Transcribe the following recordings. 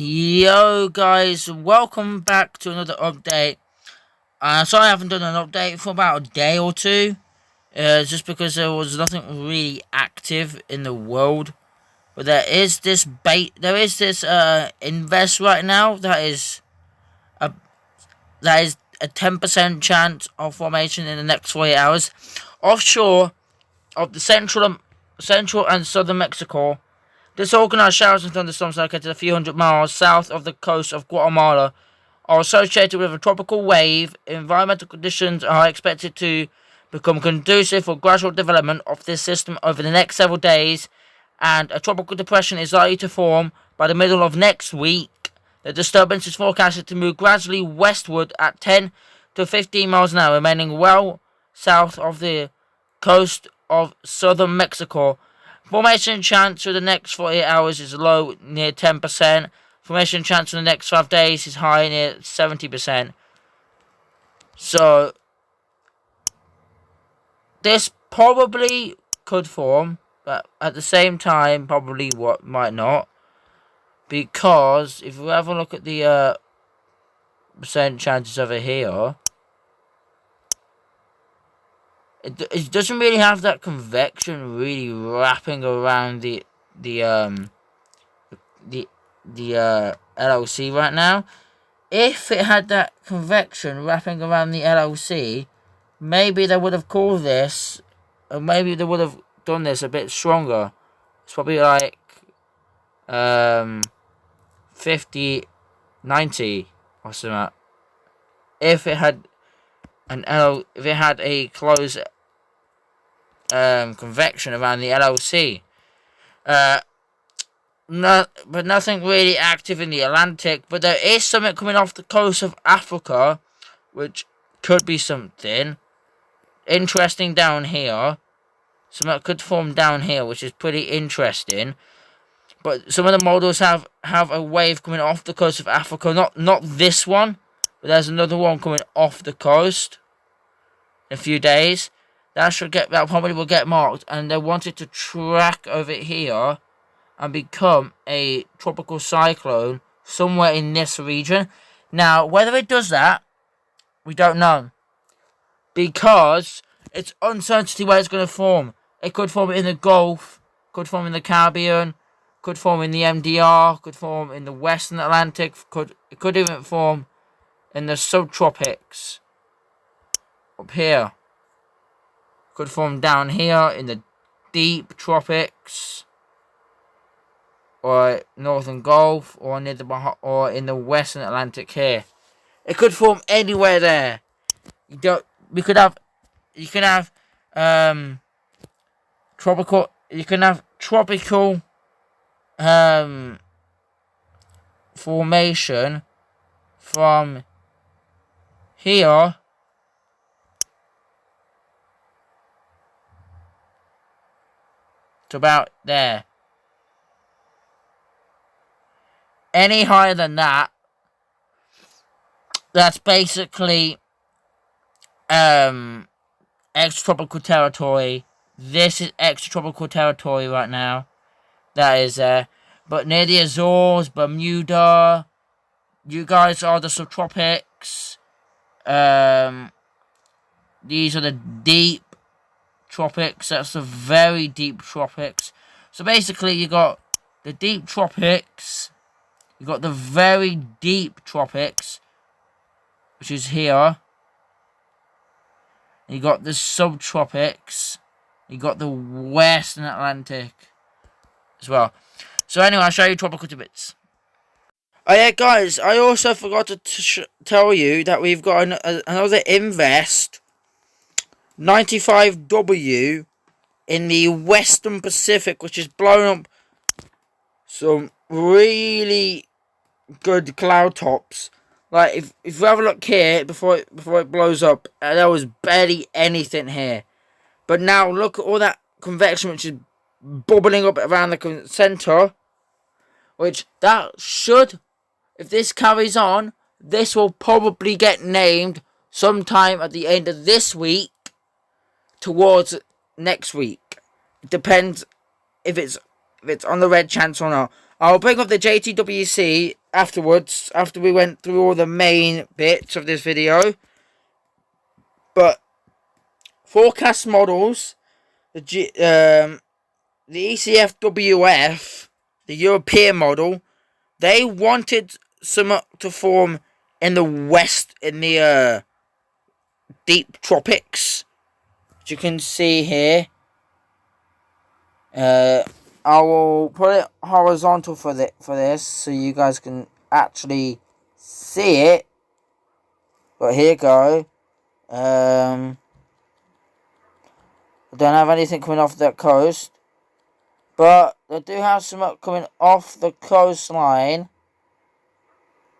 Yo guys, welcome back to another update. Sorry I haven't done an update for about a day or two. Just because there was nothing really active in the world. But there is this invest right now a that is a 10% chance of formation in the next 48 hours. Offshore of the central and southern Mexico. This organized showers and thunderstorms located a few hundred miles south of the coast of Guatemala are associated with a tropical wave. Environmental conditions are expected to become conducive for gradual development of this system over the next several days, and a tropical depression is likely to form by the middle of next week. The disturbance is forecasted to move gradually westward at 10 to 15 miles an hour, remaining well south of the coast of southern Mexico. Formation chance for the next 48 hours is low, near 10%. Formation chance for the next 5 days is high, near 70%. So, this probably could form, but at the same time, probably what might not. Because, if we have a look at the percent chances over here, it doesn't really have that convection really wrapping around the LLC right now. If it had that convection wrapping around the LLC, maybe they would have called this, or maybe they would have done this a bit stronger. It's probably like 50, 90 or something. If it had if it had a closed convection around the LLC. But nothing really active in the Atlantic. But there is something coming off the coast of Africa, which could be something interesting down here. Something could form down here, which is pretty interesting. But some of the models have a wave coming off the coast of Africa. Not this one, but there's another one coming off the coast in a few days. That probably will get marked, and they want it to track over here and become a tropical cyclone somewhere in this region. Now, whether it does that, we don't know, because it's uncertainty where it's going to form. It could form in the Gulf, could form in the Caribbean, could form in the MDR, could form in the Western Atlantic, it could even form in the subtropics up here. Could form down here in the deep tropics, or Northern Gulf, or near or in the Western Atlantic here. It could form anywhere there. You can have tropical. You can have tropical formation from here to about there. Any higher than that, that's basically extratropical territory. This is extratropical territory right now. That is but near the Azores, Bermuda, you guys are the subtropics. These are the deep tropics. That's the very deep tropics. So basically, you got the deep tropics. You got the very deep tropics, which is here. You got the subtropics. You got the Western Atlantic as well. So anyway, I'll show you tropical tidbits. Oh yeah, guys, I also forgot to tell you that we've got another Invest 95W in the Western Pacific, which is blown up some really good cloud tops. Like if you have a look here before it blows up, there was barely anything here, but now look at all that convection which is bubbling up around the center. Which that should, if this carries on, this will probably get named sometime at the end of this week towards next week. It depends if it's on the red chance or not. I'll bring up the JTWC afterwards, after we went through all the main bits of this video. But forecast models, the ECFWF, the European model, they wanted some to form in the west, in the deep tropics, as you can see here. I will put it horizontal for this, so you guys can actually see it. But here you go. I don't have anything coming off that coast, but they do have some coming off the coastline,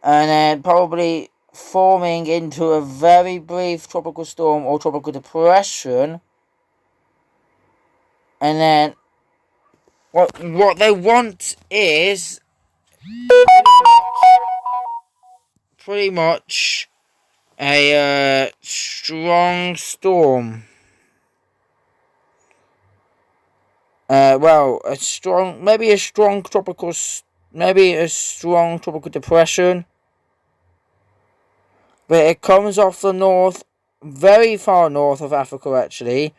and then probably forming into a very brief tropical storm or tropical depression. And then what they want is pretty much a strong storm. Well, maybe a strong tropical depression. But it comes off the north, very far north of Africa, actually.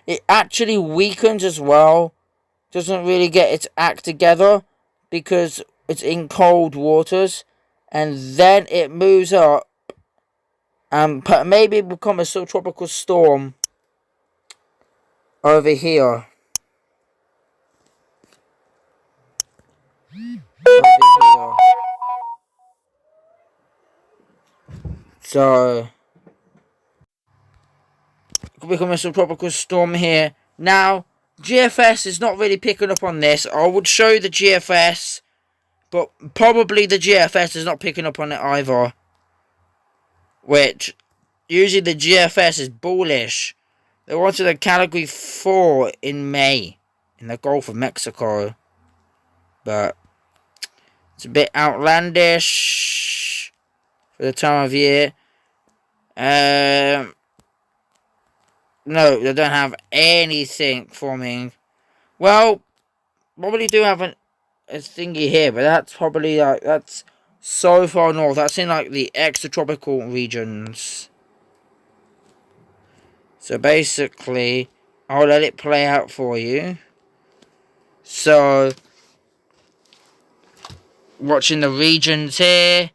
It actually weakens as well. Doesn't really get its act together because it's in cold waters. And then it moves up and maybe become a subtropical storm over here. So, it could become a subtropical storm here. Now, GFS is not really picking up on this. I would show you the GFS, but probably the GFS is not picking up on it either. Which, usually the GFS is bullish. They wanted a category 4 in May in the Gulf of Mexico. But it's a bit outlandish for the time of year. No, they don't have anything forming. Well, probably do have a thingy here, but that's probably like, that's so far north. That's in like the extratropical regions. So basically, I'll let it play out for you. So, watching the regions here.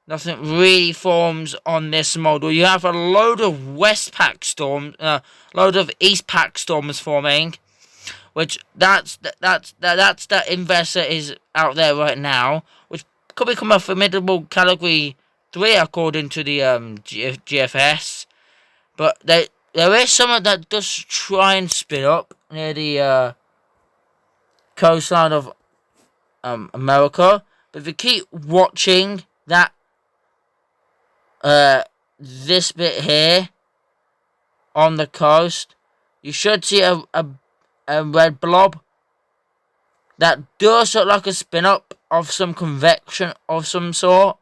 Nothing really forms on this model. You have a load of West Pack storms, load of East Pack storms forming, which that's that investor is out there right now, which could become a formidable category 3 according to the GFS. But there is some that does try and spin up near the coastline of America. But if you keep watching that. This bit here on the coast, you should see a red blob that does look like a spin up of some convection of some sort.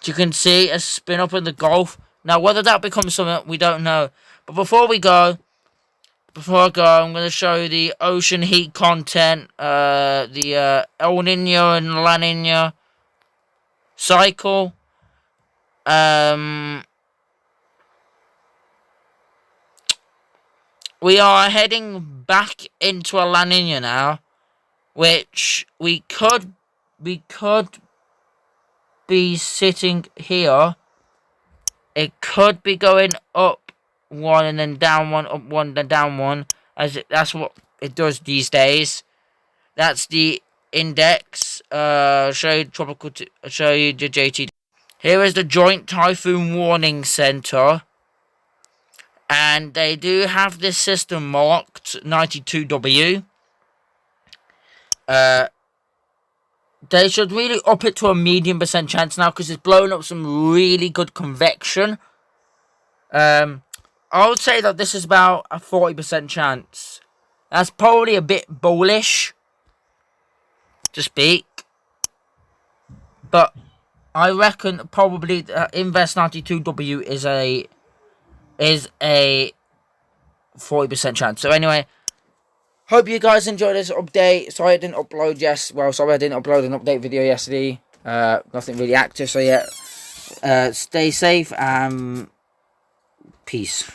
You can see a spin up in the Gulf. Now, whether that becomes something, we don't know. But before I go, I'm going to show you the ocean heat content, the El Nino and La Nina cycle. We are heading back into a La Nina now, which we could be sitting here. It could be going up one and then down one, up one, then down one, that's what it does these days. That's the index. Show you the JT. Here is the Joint Typhoon Warning Center, and they do have this system marked 92W. They should really up it to a medium % chance now because it's blowing up some really good convection. I would say that this is about a 40% chance. That's probably a bit bullish to speak, but I reckon probably Invest 92W is a 40% chance. So anyway, Hope you guys enjoyed this update. Sorry I didn't upload sorry I didn't upload an update video yesterday. Nothing really active, so yeah. Stay safe and peace.